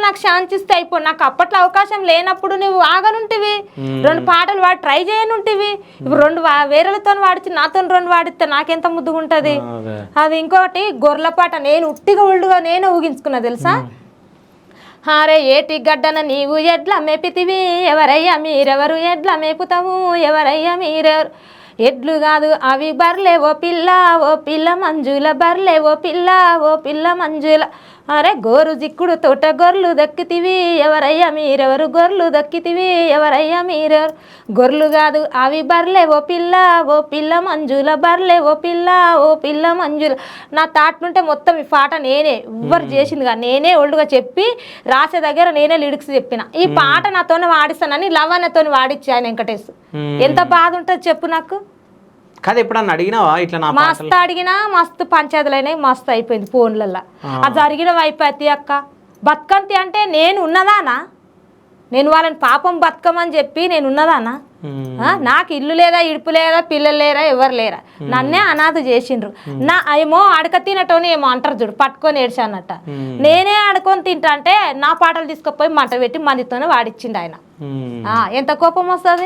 నాకు శాంతిస్తే అయిపో. నాకు అప్పట్లో అవకాశం లేనప్పుడు నువ్వు ఆగనుంటివి, 2 పాటలు వాడి ట్రై చేయనుంటివి. ఇప్పుడు 2 వేరేలతో వాడిచి నాతో 2 వాడితే నాకెంత ముద్దుగా ఉంటది. అది ఇంకోటి గొర్రెల పాట నేను ఉట్టిగా ఒళ్ళుగా నేనే ఊగించుకున్నా తెలుసా. హారే ఏటి గడ్డన నీవు ఎడ్ల మేపితివి, ఎవరయ్యా మీరెవరు ఎడ్ల మేపుతావు, ఎవరయ్యా మీరెవరు. ఎడ్లు కాదు అవి బర్లే ఓ పిల్ల మంజుల బర్లే ఓ పిల్ల మంజుల. అరే గోరు జిక్కుడు తోట గొర్రెలు దక్కితివి, ఎవరయ్యా మీరెవరు గొర్రెలు దక్కితివి, ఎవరయ్యా మీరెవరు. గొర్రెలు కాదు అవి బర్లే ఓ పిల్ల మంజుల బర్లే ఓ పిల్ల మంజుల. నా తాట్లుంటే మొత్తం ఈ పాట నేనే ఎవ్వరు చేసిందిగా నేనే ఒళ్ళుగా చెప్పి రాసే దగ్గర నేనే లిరిక్స్ చెప్పిన. ఈ పాట నాతోనే వాడిస్తానని లవణతో వాడిచ్చి ఆయన వెంకటేష్. ఎంత బాధ ఉంటుంది చెప్పు నాకు. కాదు ఎప్పుడన్నా అడిగినావా ఇట్లా? నా మస్తు అడిగినా మస్తు పంచాయతీలైనాయి, మస్తు అయిపోయింది ఫోన్లల్లో. అది జరిగిన అయిపోయి అక్క. బతుకంతి అంటే నేను ఉన్నదానా? నేను వాళ్ళని పాపం బతుకమని చెప్పి నేను ఉన్నదానా? నాకు ఇల్లు లేదా, ఇడుపు లేదా, పిల్లలు లేరా, ఎవరు లేరా, నన్నే అనాథ చేసిండ్రు. నా ఏమో అడక తినటోని ఏమో అంటారు చూడు, పట్టుకొని ఏడ్చానట. నేనే ఆడుకొని తింటా అంటే నా పాటలు తీసుకుపోయి మంట పెట్టి మందితోనే వాడిచ్చిండు ఆయన. ఎంత కోపం వస్తుంది.